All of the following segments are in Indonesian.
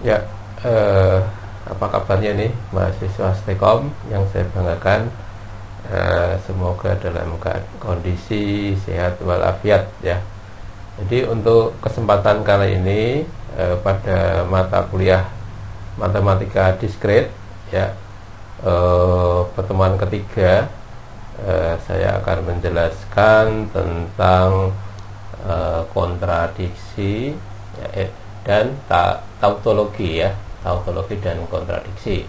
Ya, eh, apa kabarnya nih mahasiswa Stekom yang saya banggakan? Semoga dalam kondisi sehat walafiat ya. Jadi untuk kesempatan kali ini pada mata kuliah matematika diskret ya, pertemuan ketiga, saya akan menjelaskan tentang kontradiksi ya, dan tautologi ya, tautologi dan kontradiksi.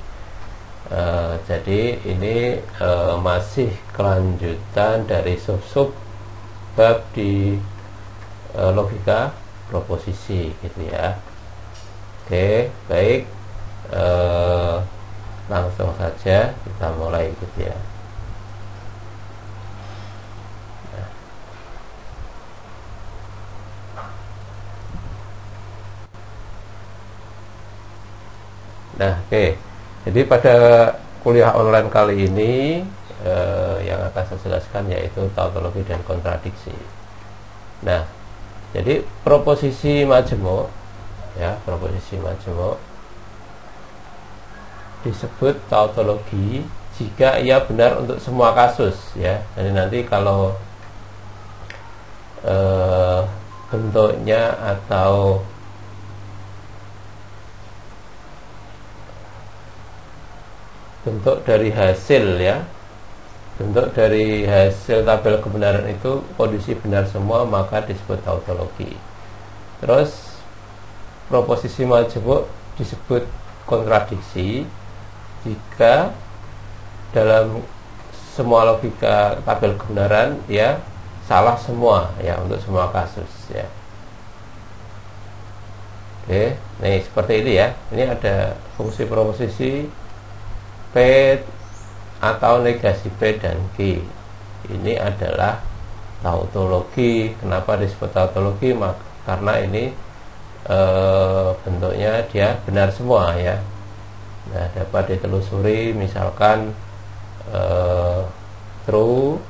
Jadi ini masih kelanjutan dari sub-sub bab di logika proposisi gitu ya. Oke, baik, langsung saja kita mulai gitu ya. Nah, oke. Jadi pada kuliah online kali ini yang akan saya jelaskan yaitu tautologi dan kontradiksi. Nah, jadi proposisi majemuk ya, proposisi majemuk disebut tautologi jika ia benar untuk semua kasus ya. Jadi nanti kalau bentuknya atau bentuk dari hasil ya, bentuk dari hasil tabel kebenaran itu kondisi benar semua, maka disebut tautologi. Terus proposisi majemuk disebut kontradiksi jika dalam semua logika tabel kebenaran ya salah semua ya untuk semua kasus ya. Oke, nih seperti ini ya. Ini ada fungsi proposisi P atau negasi P dan Q. Ini adalah tautologi. Kenapa disebut tautologi? Karena ini bentuknya dia benar semua ya. Nah, dapat ditelusuri misalkan true,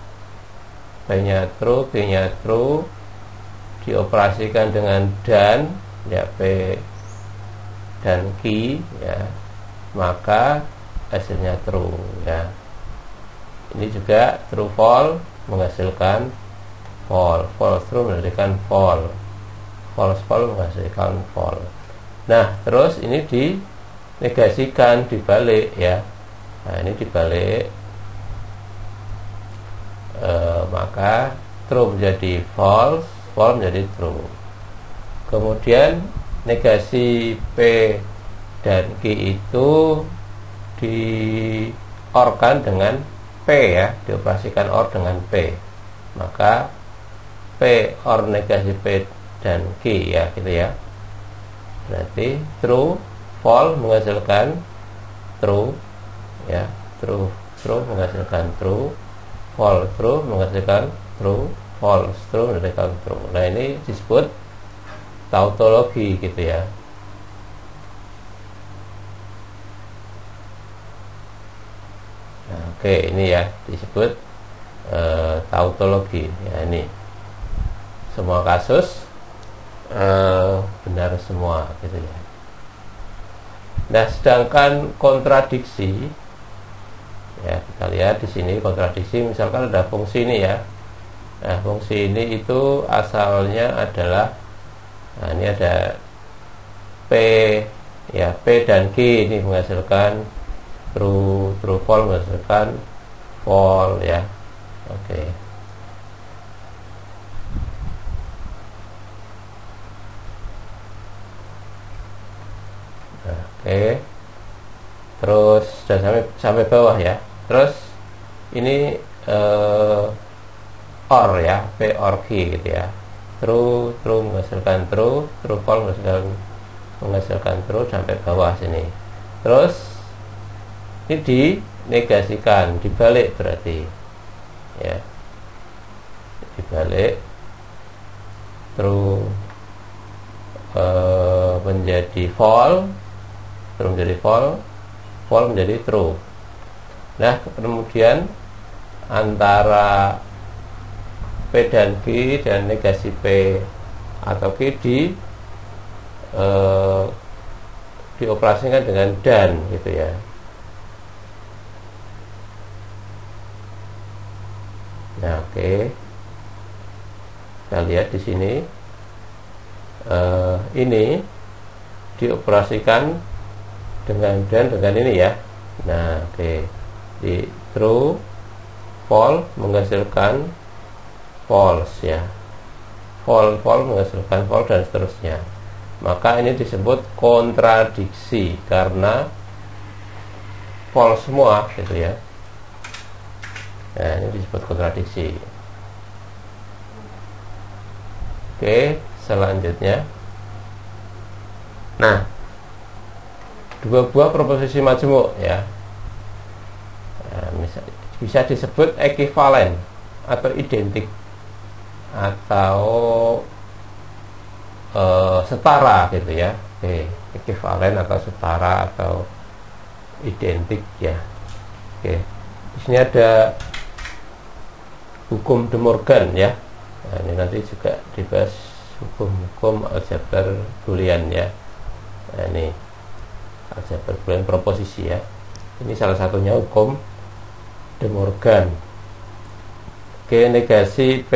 P-nya true, Q-nya true, dioperasikan dengan dan ya, P dan Q ya, maka hasilnya true ya. Ini juga true false menghasilkan false, false true menghasilkan false, false false menghasilkan false. Nah, terus ini dinegasikan, dibalik ya. Nah, ini dibalik, maka true menjadi false, false menjadi true. Kemudian negasi P dan Q itu diorkan dengan P ya, dioperasikan OR dengan P, maka P OR negasi P dan Q ya gitu ya. Berarti true false menghasilkan true ya, true menghasilkan true, false true menghasilkan true, false true menghasilkan true. Nah, ini disebut tautologi gitu ya. Oke, ini ya disebut tautologi ya. Ini semua kasus benar semua gitu ya. Nah, sedangkan kontradiksi ya, kita lihat di sini kontradiksi, misalkan ada fungsi ini ya. Nah, fungsi ini itu asalnya adalah, nah ini ada P ya, P dan Q ini menghasilkan true false menghasilkan false ya. Oke. Nah, oke. Terus sudah sampai bawah ya. Terus ini OR ya, P OR Q gitu ya. True menghasilkan true false menghasilkan true sampai bawah sini. Terus ini dinegasikan, dibalik berarti ya, dibalik, true menjadi false, true menjadi false, false menjadi true. Nah, kemudian antara P dan Q dan negasi P atau Q dioperasikan dengan dan gitu ya. Nah, oke. Kita lihat di sini ini dioperasikan dengan dan dengan ini ya. Nah, oke. Di true false menghasilkan false ya. False menghasilkan false dan seterusnya. Maka ini disebut kontradiksi karena false semua gitu ya. Nah, ini disebut kontradiksi. Oke, selanjutnya. Nah, dua buah proposisi majmuk ya. Nah, bisa disebut ekuivalen atau identik atau setara gitu ya. Oke, ekuivalen atau setara atau identik ya. Oke, di sini ada hukum De Morgan ya. Nah, ini nanti juga dibahas hukum-hukum aljabar boolean ya. Nah, ini aljabar boolean proposisi ya. Ini salah satunya hukum De Morgan. Oke, negasi P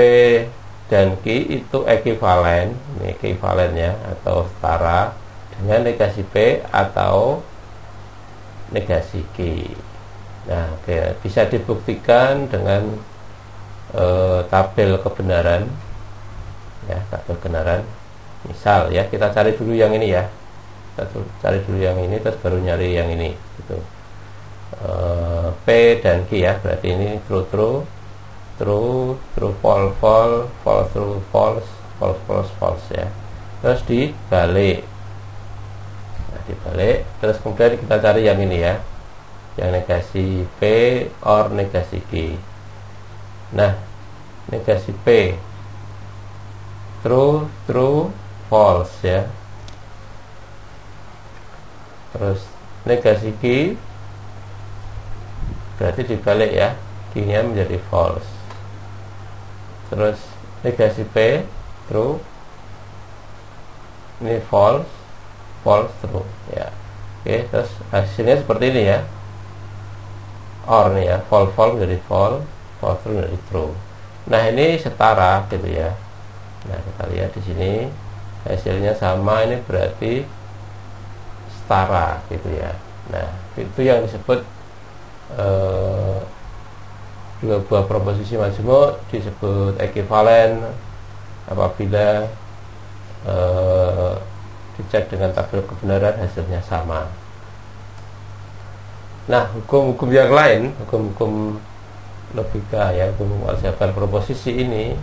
dan Q itu ekuivalen, ini ekuivalen ya, atau setara dengan negasi P atau negasi Q. Nah, oke, bisa dibuktikan dengan tabel kebenaran ya, tabel kebenaran. Misal ya, kita cari dulu yang ini ya, kita cari dulu yang ini terus baru nyari yang ini gitu. P dan Q ya, berarti ini true false true false ya, terus dibalik. Nah, dibalik terus kemudian kita cari yang ini ya, yang negasi P or negasi Q. Nah, negasi P true false ya, terus negasi Q berarti dibalik ya, Q nya menjadi false. Terus negasi P true, ini false true ya. Oke, terus hasilnya seperti ini ya, or nih ya, false menjadi false true menjadi true. Nah, ini setara gitu ya. Nah, kita lihat di sini hasilnya sama, ini berarti setara gitu ya. Nah, itu yang disebut dua buah proposisi majmuk disebut ekuivalen apabila dicek dengan tabel kebenaran hasilnya sama. Nah, hukum-hukum yang lain, hukum-hukum logika ya, hukum aljabar proposisi ini.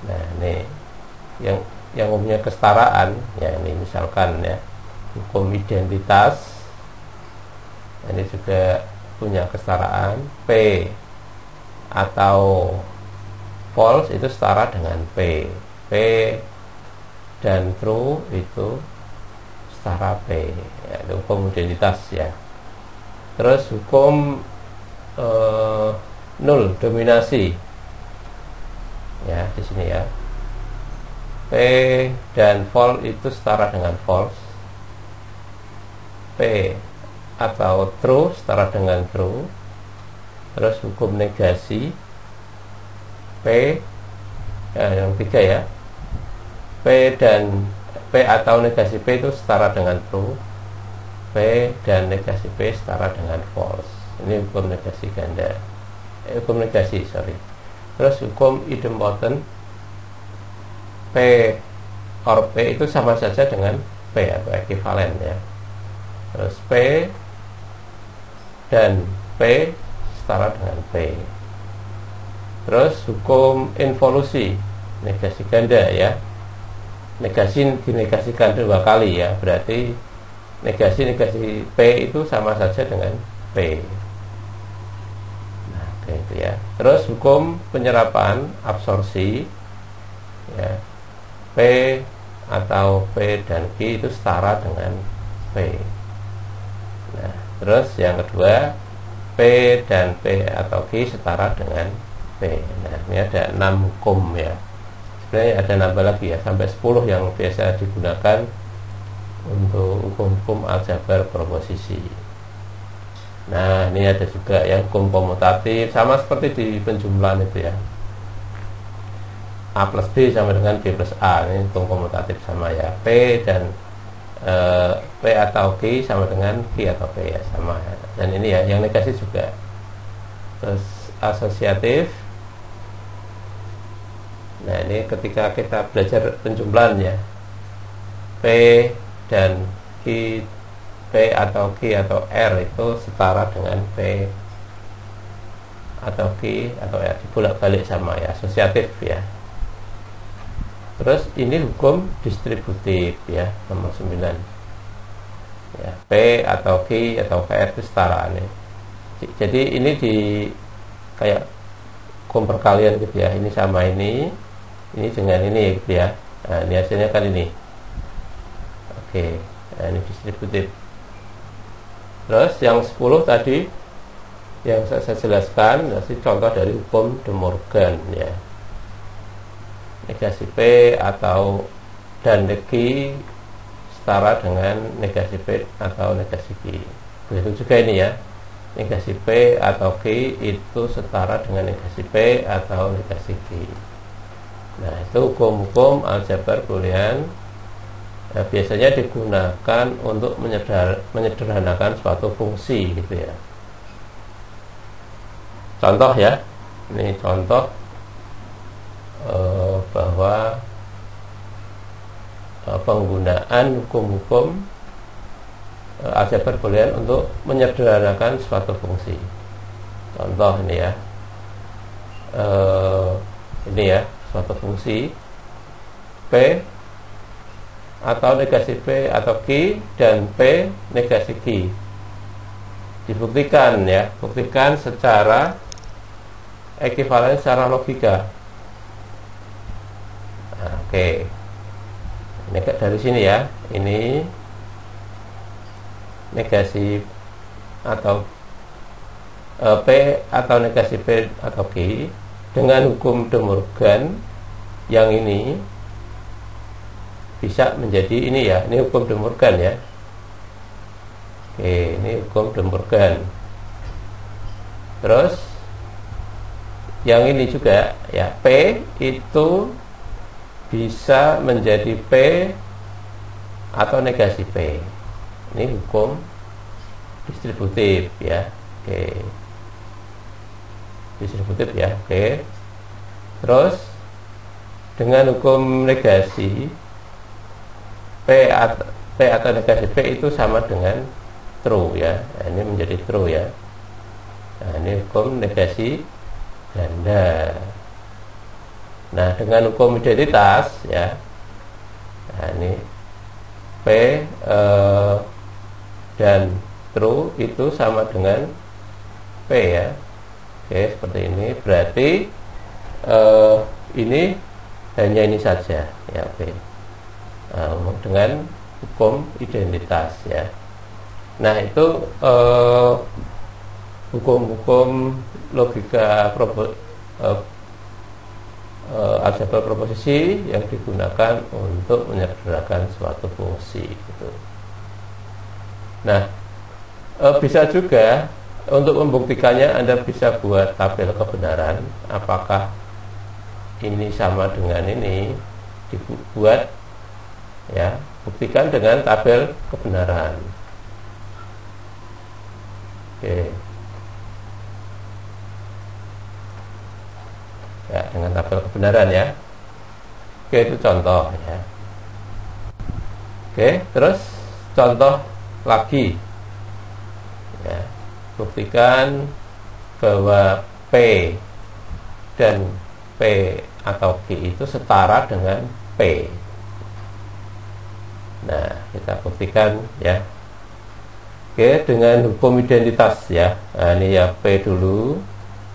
Nah, ini yang umumnya kesetaraan ya, ini misalkan ya, hukum identitas ini juga punya kesetaraan. P atau false itu setara dengan P dan true itu setara P ya, itu hukum identitas ya. Terus hukum nul dominasi ya, di sini ya, P dan false itu setara dengan false, P atau true setara dengan true. Terus hukum negasi P ya, yang tiga ya, P atau negasi P itu setara dengan true, P dan negasi P setara dengan false. Ini hukum negasi ganda, hukum negasi Terus hukum idempotent P or P itu sama saja dengan P atau ekuivalen ya. Terus P dan P setara dengan P. Terus hukum involusi negasi ganda ya, negasi dinegasikan dua kali ya, berarti negasi P itu sama saja dengan P. Nah, itu ya. Terus hukum penyerapan absorpsi ya, P atau P dan Q itu setara dengan P. Nah, terus yang kedua, P dan P atau Q setara dengan P. Nah, ini ada 6 hukum ya. Sebenarnya ada nambah lagi ya, sampai 10 yang biasa digunakan untuk hukum-hukum aljabar proposisi. Nah, ini ada juga yang hukum komutatif, sama seperti di penjumlahan itu ya. A plus B sama dengan B plus A, ini hukum komutatif sama ya. P dan P atau Q sama dengan Q atau P ya, sama ya. Dan ini ya, yang negasi juga. Terus asosiatif. Nah, ini ketika kita belajar penjumlahan ya, P dan Q, P atau Q atau R itu setara dengan P atau Q atau R, dibolak-balik sama ya, asosiatif ya. Terus ini hukum distributif ya, nomor 9 ya, P atau Q atau KR itu setara nih. Jadi ini di kayak hukum perkalian gitu ya, ini sama ini dengan ini gitu ya. Nah, ini hasilnya kan ini. Oke, nah, ini distributif. Terus yang 10 tadi yang saya jelaskan, ini contoh dari hukum De Morgan ya. Negasi P atau dan Q setara dengan negasi P atau negasi Q. Begitu juga ini ya, negasi P atau Q itu setara dengan negasi P atau negasi Q. Nah, itu hukum-hukum aljabar boolean. Nah, biasanya digunakan untuk menyederhanakan suatu fungsi gitu ya. Contoh ya, ini contoh bahwa penggunaan hukum-hukum aljabar boolean untuk menyederhanakan suatu fungsi. Contoh ini ya, ini ya, suatu fungsi P atau negasi P atau Q dan P negasi Q. Dibuktikan ya, buktikan secara ekivalen secara logika. Nah, oke. Ini dari sini ya, ini negasi atau P atau negasi P atau Q dengan hukum De Morgan yang ini bisa menjadi ini ya, ini hukum De Morgan ya. Oke, ini hukum De Morgan. Terus yang ini juga ya, P itu bisa menjadi P atau negasi P. Ini hukum distributif ya. Oke, distributif ya. Oke. Terus dengan hukum negasi P atau negasi P itu sama dengan true ya. Nah, ini menjadi true ya. Nah, ini hukum negasi ganda. Nah, dengan hukum identitas ya. Nah, ini P dan true itu sama dengan P ya. Oke, seperti ini. Berarti ini hanya ini saja ya. Oke. Dengan hukum identitas ya. Nah, itu hukum-hukum logika aljabar proposisi yang digunakan untuk menyederhanakan suatu fungsi gitu. Nah, bisa juga untuk membuktikannya Anda bisa buat tabel kebenaran, apakah ini sama dengan ini, dibuat ya, buktikan dengan tabel kebenaran. Oke. Ya, dengan tabel kebenaran ya. Oke, itu contoh ya. Oke, terus contoh lagi ya, buktikan bahwa P dan P atau Q itu setara dengan P. Nah, kita buktikan ya. Oke, dengan hukum identitas ya. Nah, ini ya, P dulu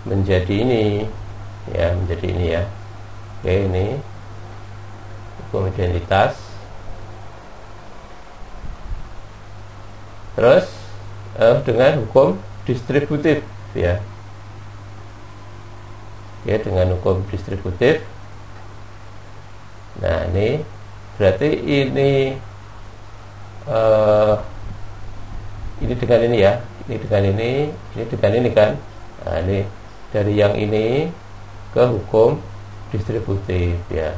menjadi ini ya, menjadi ini ya. Oke, ini hukum identitas. Terus dengan hukum distributif ya. Oke, dengan hukum distributif. Nah, ini berarti ini eh, ini dengan ini ya, ini dengan ini dengan ini kan. Nah, ini dari yang ini ke hukum distributif ya.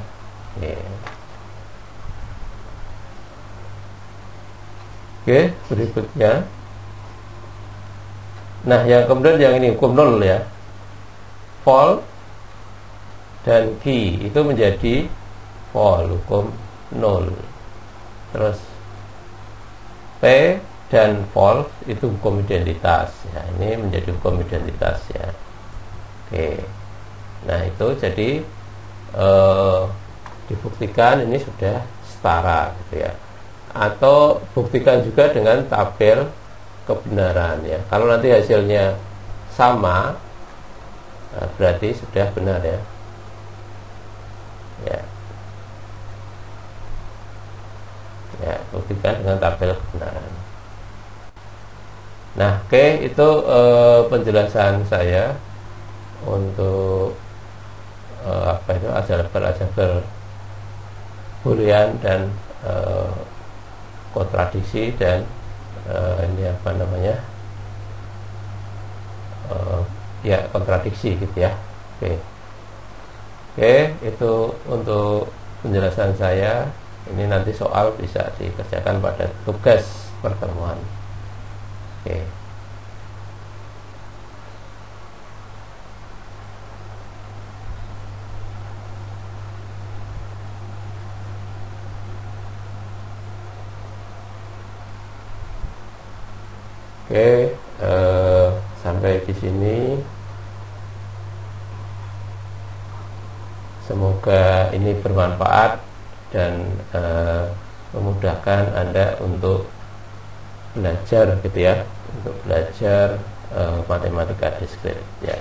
Oke, berikutnya. Nah, yang kemudian yang ini hukum nol ya. Vol dan key itu menjadi vol, hukum nol. Terus P dan false itu hukum identitas ya, ini menjadi hukum identitas ya. Oke, nah itu jadi dibuktikan ini sudah setara gitu ya, atau buktikan juga dengan tabel kebenaran ya. Kalau nanti hasilnya sama, nah, berarti sudah benar ya. Ya, buktikan dengan tabel kebenaran. Nah, oke, itu penjelasan saya untuk aljabar boolean dan kontradiksi dan ini apa namanya, ya kontradiksi gitu ya. Oke, itu untuk penjelasan saya. Ini nanti soal bisa dikerjakan pada tugas pertemuan. Oke. Oke, sampai di sini. Semoga ini bermanfaat dan memudahkan Anda untuk belajar gitu ya, untuk belajar matematika diskrit ya.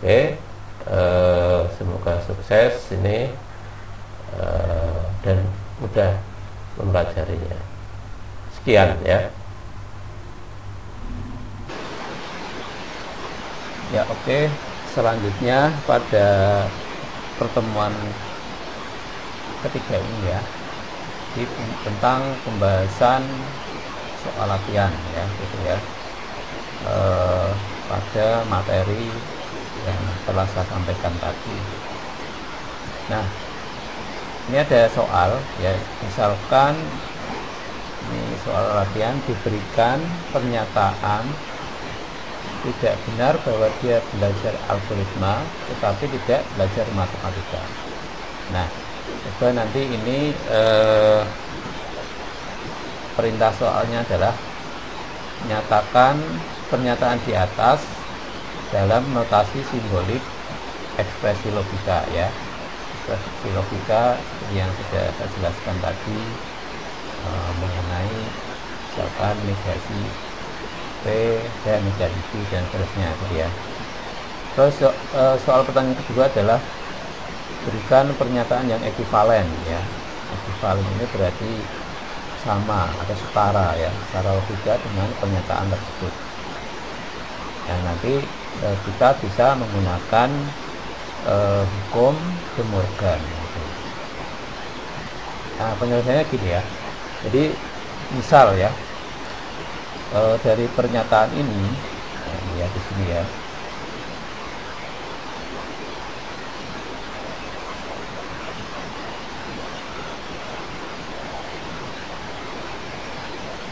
Oke, semoga sukses ini dan mudah mempelajarinya. Sekian ya. Ya, oke. Selanjutnya pada pertemuan ketiga ini ya, tentang pembahasan soal latihan ya, gitu ya, pada materi yang telah saya sampaikan tadi. Nah, ini ada soal ya, misalkan ini soal latihan diberikan pernyataan tidak benar bahwa dia belajar algoritma tetapi tidak belajar matematika. Nah, coba nanti ini perintah soalnya adalah nyatakan pernyataan di atas dalam notasi simbolik ekspresi logika ya. Ekspresi logika yang sudah saya jelaskan tadi mengenai misalkan negasi P dan negasi Q dan seterusnya gitu ya. Terus soal pertanyaan kedua adalah berikan pernyataan yang ekivalen ya. Ekivalen ini berarti sama atau setara ya, secara logika dengan pernyataan tersebut. Nah, nanti kita bisa menggunakan hukum De Morgan gitu. Nah, penyelesaiannya gini ya. Jadi misal ya, dari pernyataan ini ya, di sini ya,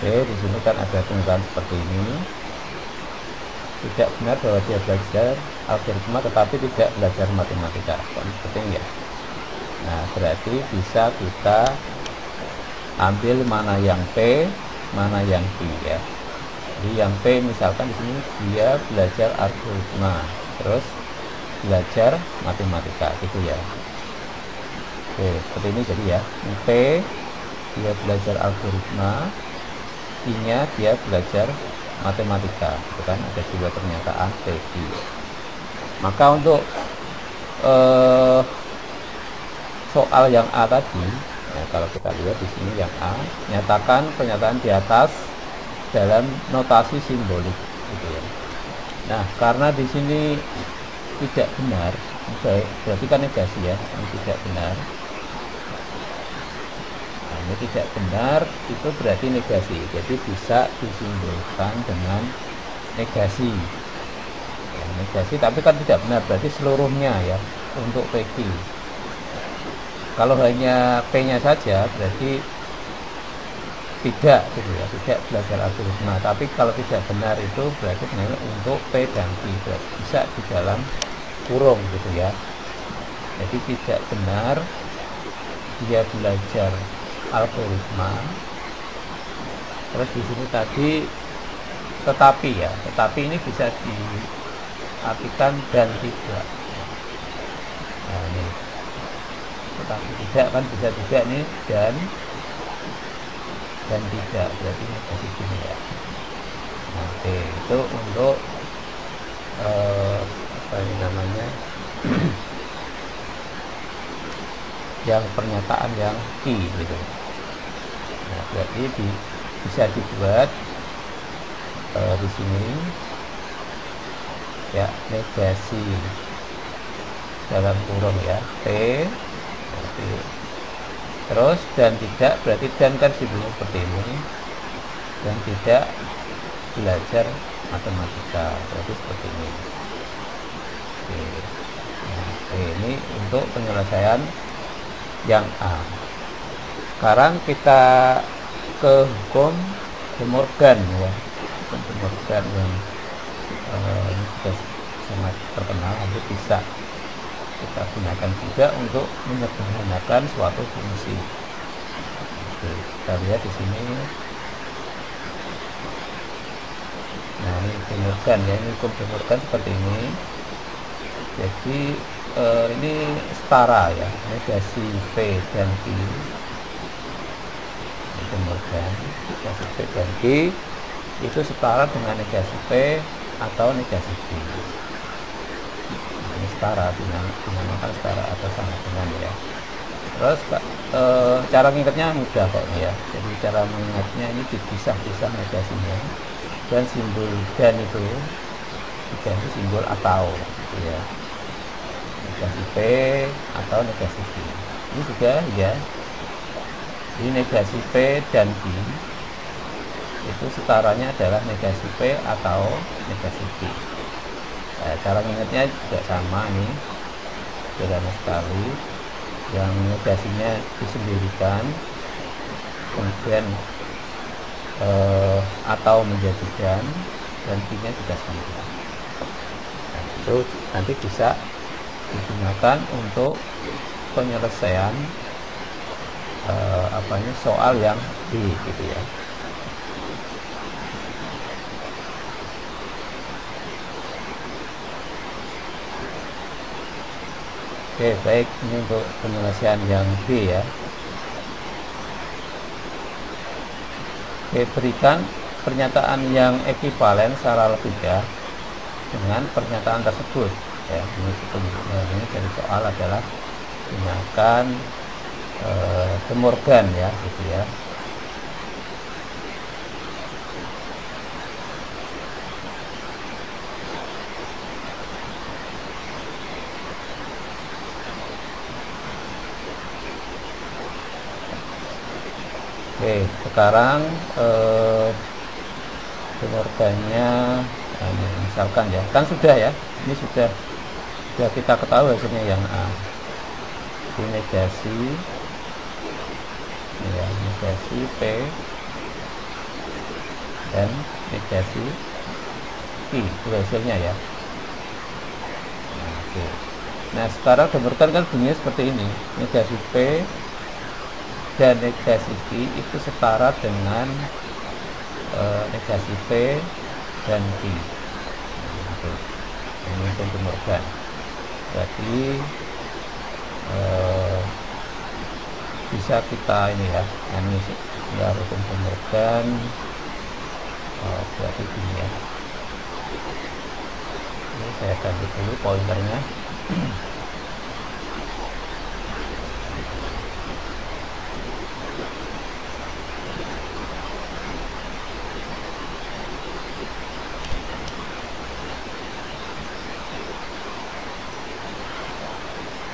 oke, di sini kan ada pernyataan seperti ini. Tidak benar bahwa dia belajar algoritma tetapi tidak belajar matematika. Seperti ini ya. Nah, berarti bisa kita ambil mana yang P, mana yang Q ya. Jadi yang P misalkan di sini dia belajar algoritma, terus belajar matematika gitu ya. Oke, seperti ini jadi ya. P dia belajar algoritma, I-nya dia belajar matematika, itu kan ada dua pernyataan P/Q. Maka untuk soal yang A tadi, ya, kalau kita lihat di sini yang A, nyatakan pernyataan di atas dalam notasi simbolik, gitu ya. Nah, karena di sini tidak benar, berarti kan negasi ya, yang tidak benar. Nah, Ini tidak benar itu berarti negasi, jadi bisa disimbolkan dengan negasi ya, negasi, tapi kan tidak benar berarti seluruhnya ya untuk PQ. Kalau hanya P nya saja berarti tidak gitu ya, tidak belajar algoritma. Tapi kalau tidak benar itu berarti benar untuk P dan Q, berarti bisa di dalam kurung gitu ya. Jadi tidak benar dia belajar algoritma. Terus di sini tadi tetapi ya, tetapi ini bisa diartikan dan tidak. Nah ini tetapi tidak kan bisa juga nih, dan tidak berarti negasi gini ya. Nah, oke, itu untuk apa ini namanya yang pernyataan yang key gitu. Nah, berarti bisa dibuat di sini ya, negasi dalam kurung ya P, berarti, terus dan tidak berarti dan kan simbolnya seperti ini, dan tidak belajar matematika berarti seperti ini. Oke. Nah, ini untuk penyelesaian yang A. Sekarang kita ke hukum De Morgan ya, hukum De Morgan yang ini sudah sangat terkenal, nanti bisa kita gunakan juga untuk menyederhanakan suatu fungsi. Oke, kita lihat di sini. Nah, ini De Morgan ya, ini hukum De Morgan seperti ini. Jadi ini setara ya, negasi P dan Q. De Morgan, negasi P dan Q itu setara dengan negasi P atau negasi Q. Ini setara, dinamakan setara atau sama dengan ya. Terus cara mengingatnya mudah kok ya. Jadi cara mengingatnya ini dipisah-pisah negasinya, dan simbol dan itu diganti simbol atau gitu ya, negasi P atau negasi Q. Ini sudah ya. Jadi negasi P dan Q itu setaranya adalah negasi P atau negasi Q. Nah, cara mengingatnya juga sama nih, sederhana sekali. Yang negasinya disendirikan, kemudian atau menjadi dan Q-nya juga sama. Nah, itu nanti bisa digunakan untuk penyelesaian soal yang B gitu ya. Oke, baik, ini untuk penyelesaian yang B ya. Oke, berikan pernyataan yang ekuivalen secara lebih dengan pernyataan tersebut ya. Ini dari soal adalah gunakan De Morgan ya gitu ya. Oke, sekarang De Morgannya misalkan ya, kan sudah ya, ini sudah kita ketahui hasilnya yang A. Ini negasi ya, negasi P dan negasi Q itu hasilnya ya. Nah, oke. Nah, sekarang De Morgan kan bunyinya seperti ini, negasi P dan negasi Q itu setara dengan negasi P dan Q. Ini untuk De Morgan. Jadi bisa kita ini ya, ini hukum De Morgan. Berarti gini ya. Ini saya ganti dulu pointernya.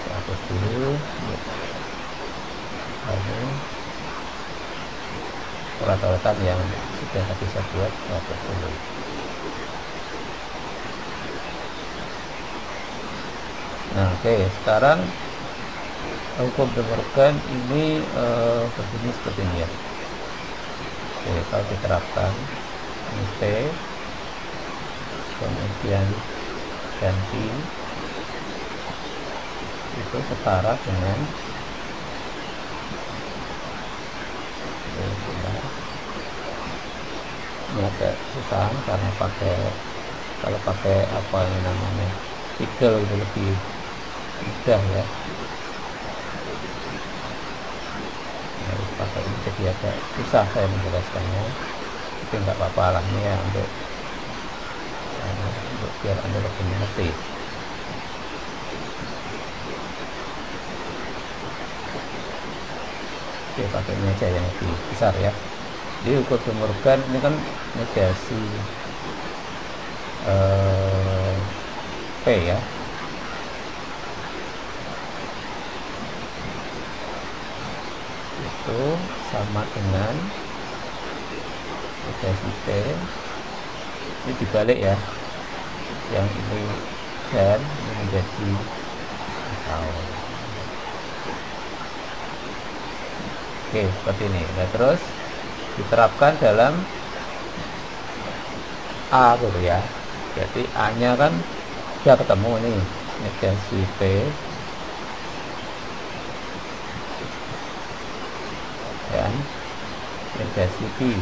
Hapus dulu. Lalu coret-coretan yang sudah tadi saya buat hapus dulu. Nah, oke, sekarang hukum De Morgan ini berbunyi seperti ini ya. Oke, kalau diterapkan ini P, kemudian ganti itu setara dengan ini agak susah karena kalau pakai apa ini namanya Eagle itu lebih mudah ya. Harus pakai ini jadi agak susah saya menjelaskannya, tapi nggak apa-apa lah, ini ya untuk biar Anda lebih mengerti. Oke, pakai ini aja yang lebih besar ya. Jadi hukum De Morgan ini kan negasi P ya. Itu sama dengan negasi P. Ini dibalik ya. Yang ini dan ini menjadi atau. Oke, seperti ini. Nah, terus diterapkan dalam A gitu ya. Jadi A nya kan sudah ketemu nih, negasi P dan negasi P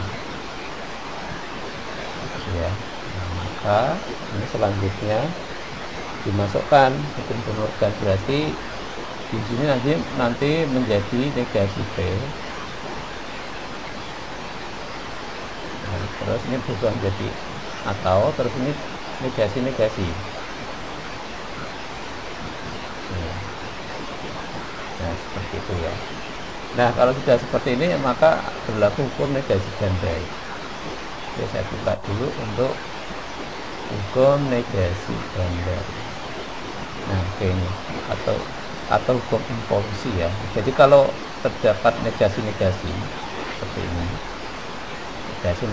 gitu ya. Nah, maka ini selanjutnya dimasukkan hukum De Morgan, berarti di sini nanti menjadi negasi P. Nah, terus ini berubah menjadi atau, terus ini negasi. Nah, seperti itu ya. Nah, kalau sudah seperti ini maka berlaku hukum negasi ganda. Oke, saya buka dulu untuk hukum negasi ganda. Nah, oke, ini atau hukum involusi ya. Jadi kalau terdapat negasi-negasi seperti ini,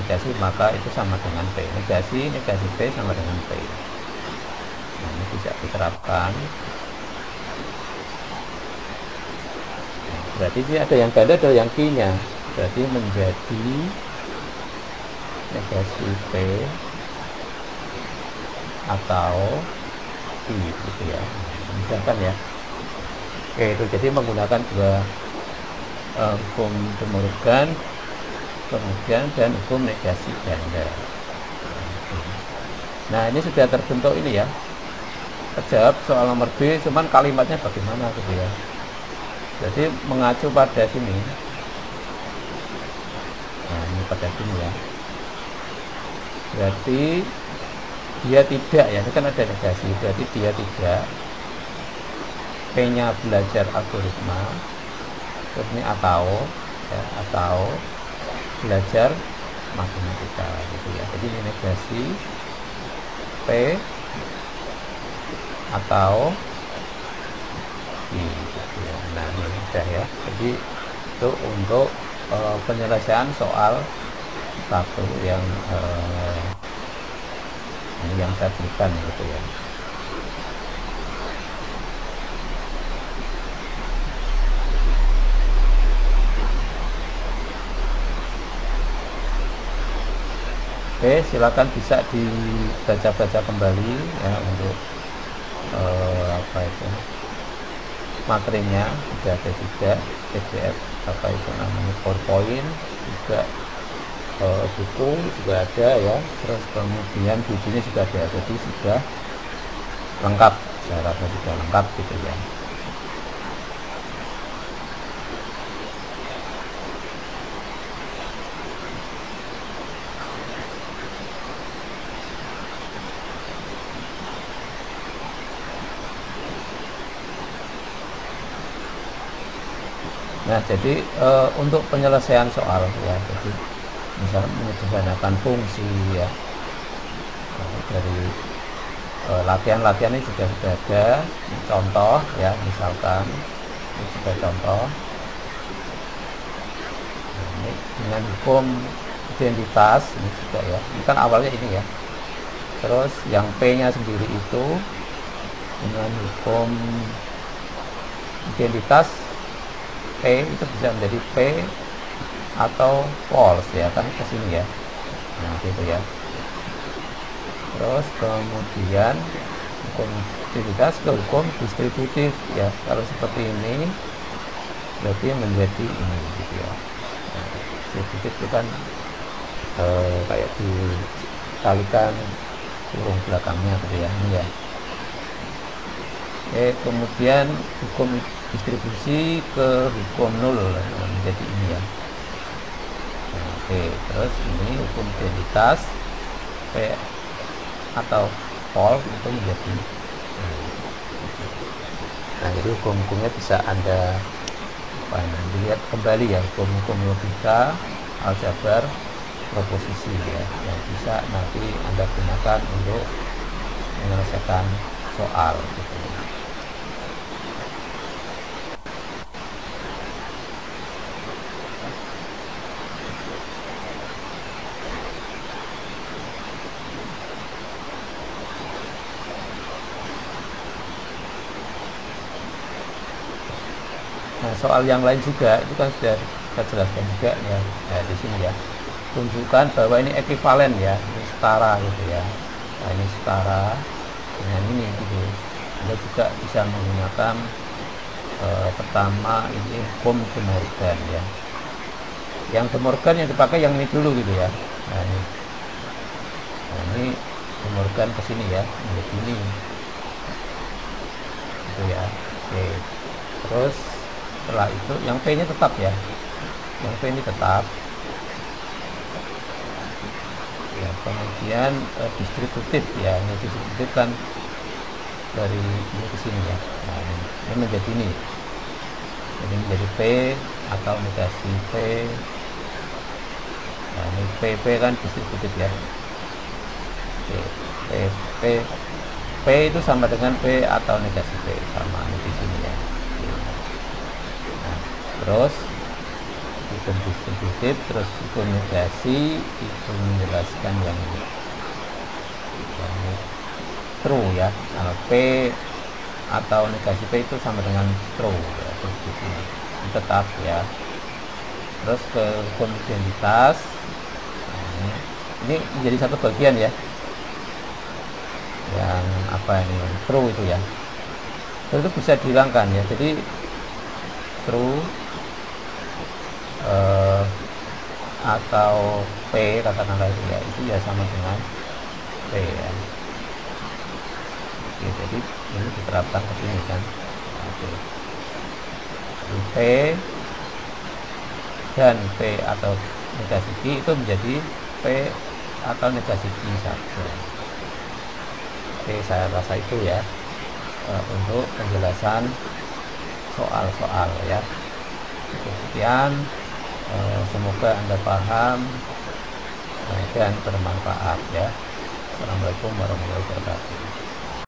negasi maka itu sama dengan P. Negasi P sama dengan P. Nah, ini bisa diterapkan. Nah, berarti ini ada yang ganda, ada yang Q-nya. Berarti menjadi negasi P atau Q gitu ya. Misalkan ya. Oke, itu jadi menggunakan dua hukum De Morgan kemudian dan hukum negasi ganda. Nah, ini sudah terbentuk ini ya. Terjawab soal nomor B, cuman kalimatnya bagaimana gitu ya. Jadi mengacu pada sini. Nah, ini pada sini ya. Berarti dia tidak ya, ini kan ada negasi, berarti dia tidak. P-nya belajar algoritma. Terus ini atau belajar matematika gitu ya. Jadi ini negasi P atau I gitu ya. Nah, ini sudah ya. Jadi itu untuk penyelesaian soal satu yang ini yang saya berikan gitu ya. Oke, silakan bisa dibaca-baca kembali ya untuk apa itu materinya, sudah ada juga PDF apa itu namanya PowerPoint juga, buku juga ada ya, terus kemudian bukunya juga ada, jadi sudah lengkap, saya rasa sudah lengkap gitu ya. Nah, jadi untuk penyelesaian soal ya, jadi misalnya menyederhanakan fungsi ya, dari latihan-latihan ini sudah ada contoh ya, misalkan ini sudah contoh. Nah, ini ini dengan hukum identitas ini juga ya, ini kan awalnya ini ya. Terus yang P nya sendiri itu dengan hukum identitas P itu bisa menjadi P atau false ya kan, ke sini ya. Nah gitu ya. Terus kemudian hukum identitas ke hukum distributif ya, kalau seperti ini berarti menjadi ini gitu ya. Nah, distributif itu kan kayak dikalikan kurung belakangnya gitu ya, ini ya. Kemudian hukum distribusi ke hukum nol menjadi ini ya. Terus ini hukum identitas P atau false itu menjadi nah, jadi hukum-hukumnya bisa Anda dilihat kembali ya, hukum-hukum logika, aljabar, proposisi ya, yang bisa nanti Anda gunakan untuk menyelesaikan soal gitu. Nah, soal yang lain juga itu kan sudah saya jelaskan juga ya, di sini ya. Tunjukkan bahwa ini ekuivalen ya, ini setara gitu ya. Nah, ini setara dengan ini gitu. Anda juga bisa menggunakan pertama ini hukum De Morgan ya. Yang De Morgan yang dipakai yang ini dulu gitu ya. Nah, ini De Morgan ke sini ya, menjadi ini. Gitu ya. Oke. Terus setelah itu yang P nya tetap ya, yang P ini tetap ya. Kemudian distributif ya, ini distributif kan dari ini ke sini ya. Nah, ini menjadi ini, jadi menjadi P atau negasi P. Nah, ini P kan distributif ya. P itu sama dengan P atau negasi P, sama ini di sini ya. Terus hukum distributif, terus hukum negasi itu menjelaskan yang true ya. Nah, P atau negasi P itu sama dengan true ya, ini tetap ya. Terus ke hukum identitas, nah, ini menjadi satu bagian ya, yang apa ini true itu ya. Terus itu bisa dihilangkan ya, jadi true atau P katakanlah itu ya, itu ya sama dengan P ya. Oke, jadi ini diterapkan ke sini kan. Oke. P dan P atau negasi Q itu menjadi P atau negasi Q saja. Oke, saya rasa itu ya untuk penjelasan soal-soal ya. Sekian, semoga Anda paham dan bermanfaat ya. Assalamualaikum warahmatullahi wabarakatuh.